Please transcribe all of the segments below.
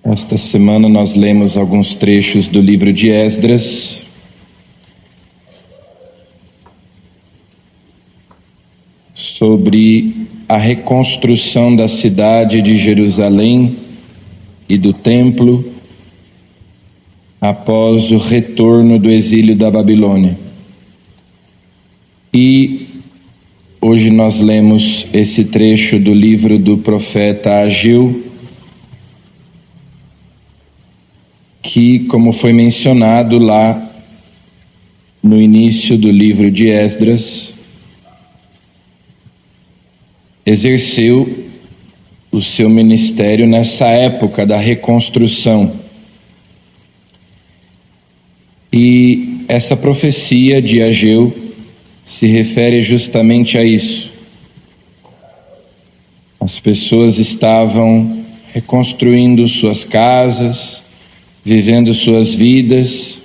Esta semana nós lemos alguns trechos do livro de Esdras. Sobre a reconstrução da cidade de Jerusalém e do templo após o retorno do exílio da Babilônia. E hoje nós lemos esse trecho do livro do profeta Ageu, que, como foi mencionado lá no início do livro de Esdras, exerceu o seu ministério nessa época da reconstrução. E essa profecia de Ageu se refere justamente a isso. As pessoas estavam reconstruindo suas casas, vivendo suas vidas,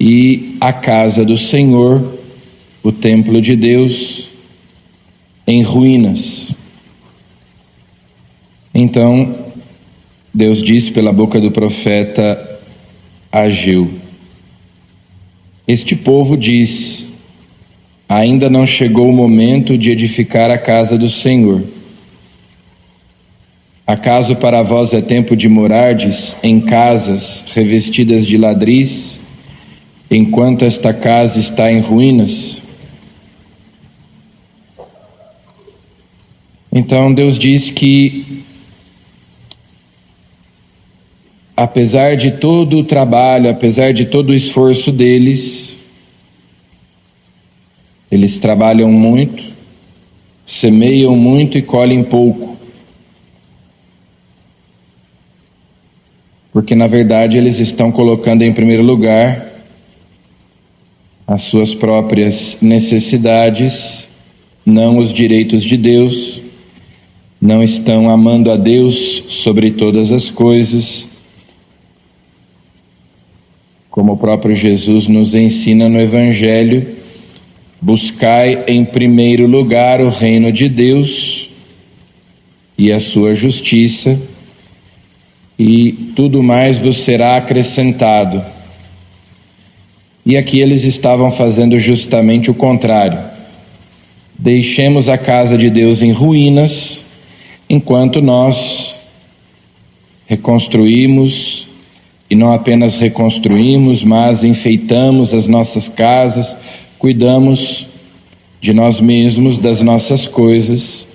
e a casa do Senhor, o templo de Deus, em ruínas. Então, Deus diz pela boca do profeta Ageu: este povo diz: ainda não chegou o momento de edificar a casa do Senhor. Acaso para vós é tempo de morardes em casas revestidas de ladris, enquanto esta casa está em ruínas? Então Deus diz que, apesar de todo o trabalho, apesar de todo o esforço deles, eles trabalham muito, semeiam muito e colhem pouco. Porque na verdade eles estão colocando em primeiro lugar as suas próprias necessidades, não os direitos de Deus, não estão amando a Deus sobre todas as coisas, como o próprio Jesus nos ensina no Evangelho: buscai em primeiro lugar o reino de Deus e a sua justiça, e tudo mais vos será acrescentado. E aqui eles estavam fazendo justamente o contrário. Deixemos a casa de Deus em ruínas, enquanto nós reconstruímos, e não apenas reconstruímos, mas enfeitamos as nossas casas, cuidamos de nós mesmos, das nossas coisas,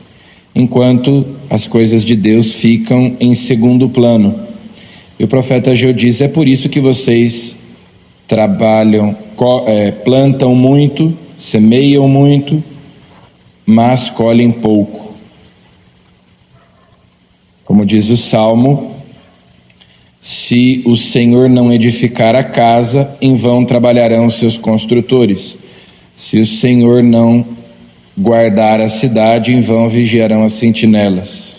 enquanto as coisas de Deus ficam em segundo plano. E o profeta Ageu diz: é por isso que vocês trabalham, plantam muito, semeiam muito, mas colhem pouco. Como diz o Salmo: se o Senhor não edificar a casa, em vão trabalharão os seus construtores. Se o Senhor não guardar a cidade, em vão vigiarão as sentinelas.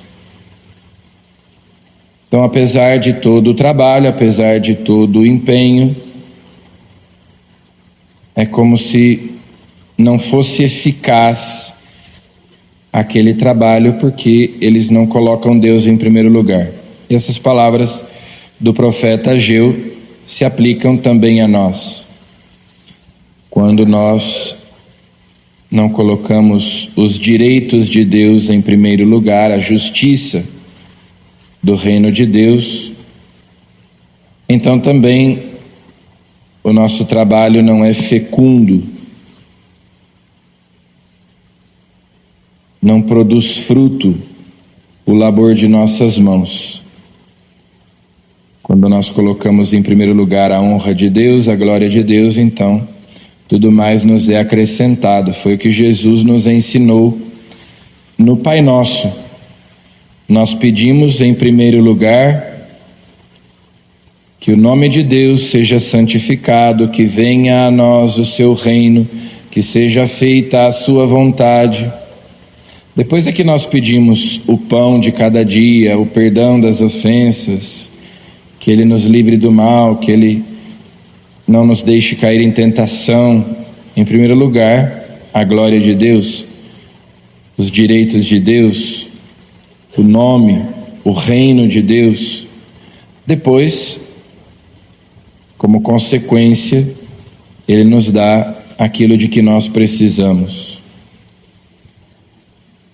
Então, apesar de todo o trabalho, apesar de todo o empenho, é como se não fosse eficaz aquele trabalho, porque eles não colocam Deus em primeiro lugar. E essas palavras do profeta Ageu se aplicam também a nós. Quando nós não colocamos os direitos de Deus em primeiro lugar, a justiça do reino de Deus, então também o nosso trabalho não é fecundo, não produz fruto o labor de nossas mãos. Quando nós colocamos em primeiro lugar a honra de Deus, a glória de Deus, então tudo mais nos é acrescentado. Foi o que Jesus nos ensinou no Pai Nosso. Nós pedimos em primeiro lugar que o nome de Deus seja santificado, que venha a nós o seu reino, que seja feita a sua vontade. Depois é que nós pedimos o pão de cada dia, o perdão das ofensas, que Ele nos livre do mal, que Ele não nos deixe cair em tentação. Em primeiro lugar, a glória de Deus, os direitos de Deus, o nome, o reino de Deus, Depois, como consequência, Ele nos dá aquilo de que nós precisamos.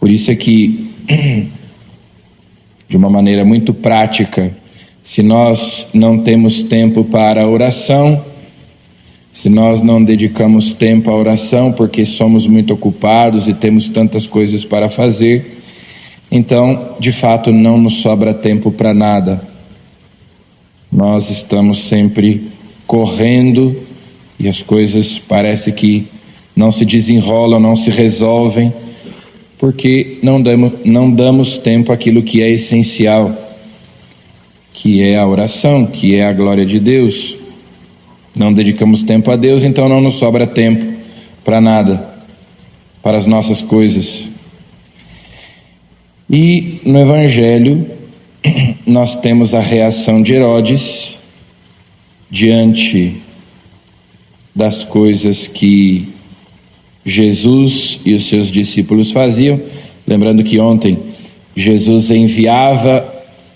Por isso é que, de uma maneira muito prática, se nós não temos tempo para a oração, se nós não dedicamos tempo à oração porque somos muito ocupados e temos tantas coisas para fazer, então, de fato, não nos sobra tempo para nada. Nós estamos sempre correndo e as coisas parece que não se desenrolam, não se resolvem, porque não damos tempo àquilo que é essencial, que é a oração, que é a glória de Deus. Não dedicamos tempo a Deus, então não nos sobra tempo para nada, para as nossas coisas. E no Evangelho nós temos a reação de Herodes diante das coisas que Jesus e os seus discípulos faziam. Lembrando que ontem Jesus enviava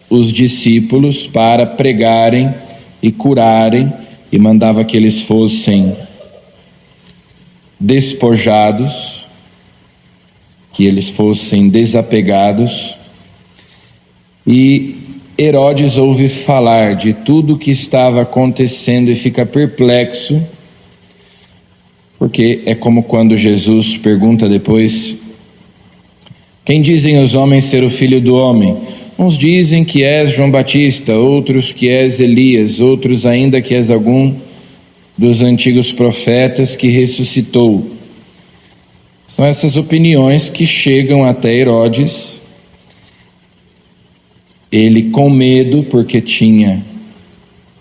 os discípulos para pregarem e curarem e mandava que eles fossem despojados, que eles fossem desapegados. E Herodes ouve falar de tudo o que estava acontecendo e fica perplexo, porque é como quando Jesus pergunta depois: quem dizem os homens ser o Filho do Homem? Uns dizem que és João Batista, outros que és Elias, outros ainda que és algum dos antigos profetas que ressuscitou. São essas opiniões que chegam até Herodes. Ele, com medo, porque tinha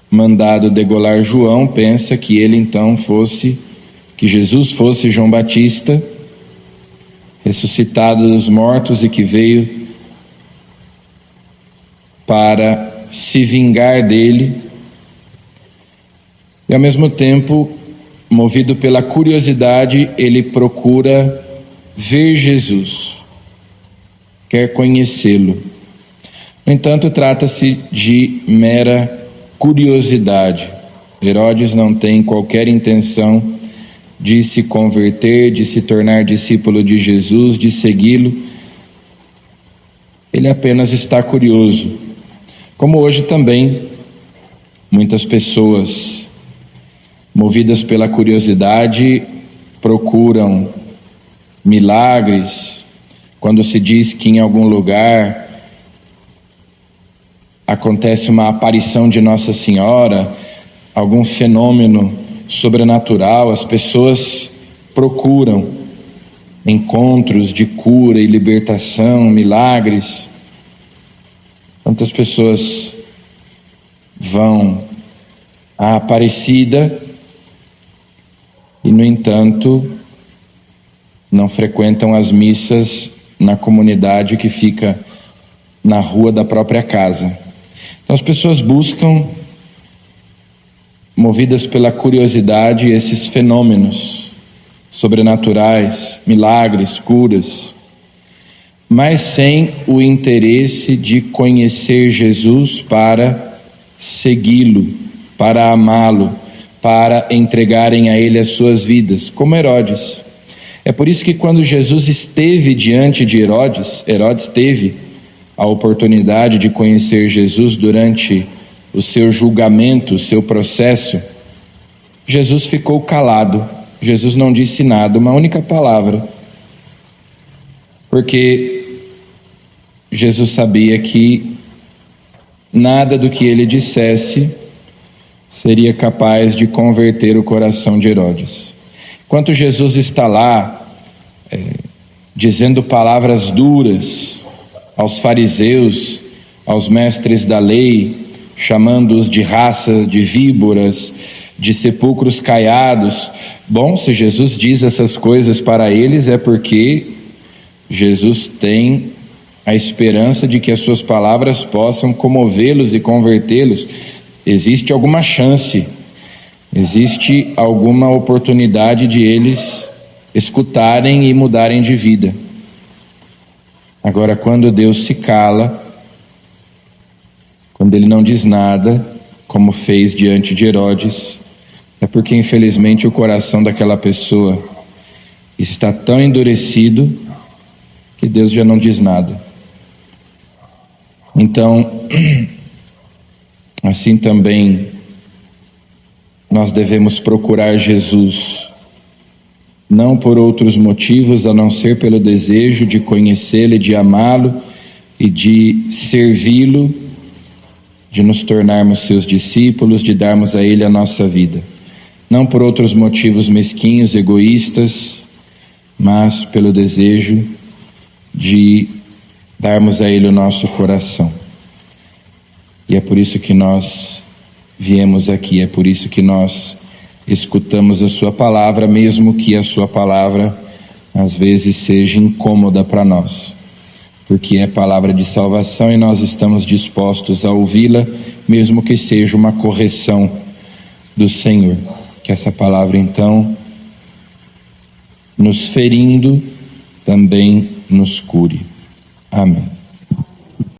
mandado degolar João, pensa que ele então que Jesus fosse João Batista, ressuscitado dos mortos e que veio para se vingar dele. E ao mesmo tempo, movido pela curiosidade, ele procura ver Jesus, quer conhecê-lo. No entanto, trata-se de mera curiosidade. Herodes não tem qualquer intenção de se converter, de se tornar discípulo de Jesus, de segui-lo. Ele apenas está curioso. Como hoje também, muitas pessoas, movidas pela curiosidade, procuram milagres. Quando se diz que em algum lugar acontece uma aparição de Nossa Senhora, algum fenômeno sobrenatural, as pessoas procuram encontros de cura e libertação, milagres. Quantas pessoas vão à Aparecida e, no entanto, não frequentam as missas na comunidade que fica na rua da própria casa. Então as pessoas buscam, movidas pela curiosidade, esses fenômenos sobrenaturais, milagres, curas, mas sem o interesse de conhecer Jesus para segui-lo, para amá-lo, para entregarem a ele as suas vidas, como Herodes. É por isso que quando Jesus esteve diante de Herodes, Herodes teve a oportunidade de conhecer Jesus durante o seu julgamento, o seu processo. Jesus ficou calado, Jesus não disse nada, uma única palavra, porque Jesus sabia que nada do que ele dissesse seria capaz de converter o coração de Herodes. Enquanto Jesus está lá, dizendo palavras duras aos fariseus, aos mestres da lei, chamando-os de raça de víboras, de sepulcros caiados. Bom, se Jesus diz essas coisas para eles, é porque Jesus tem a esperança de que as suas palavras possam comovê-los e convertê-los. Existe alguma chance, existe alguma oportunidade de eles escutarem e mudarem de vida. Agora, quando Deus se cala, Quando ele não diz nada, como fez diante de Herodes, é porque infelizmente o coração daquela pessoa está tão endurecido que Deus já não diz nada. Então, assim também nós devemos procurar Jesus, não por outros motivos a não ser pelo desejo de conhecê-lo e de amá-lo e de servi-lo, de nos tornarmos seus discípulos, de darmos a Ele a nossa vida. Não por outros motivos mesquinhos, egoístas, mas pelo desejo de darmos a Ele o nosso coração. E é por isso que nós viemos aqui, é por isso que nós escutamos a sua palavra, mesmo que a sua palavra às vezes seja incômoda para nós, porque é palavra de salvação e nós estamos dispostos a ouvi-la, mesmo que seja uma correção do Senhor. Que essa palavra então, nos ferindo, também nos cure. Amém.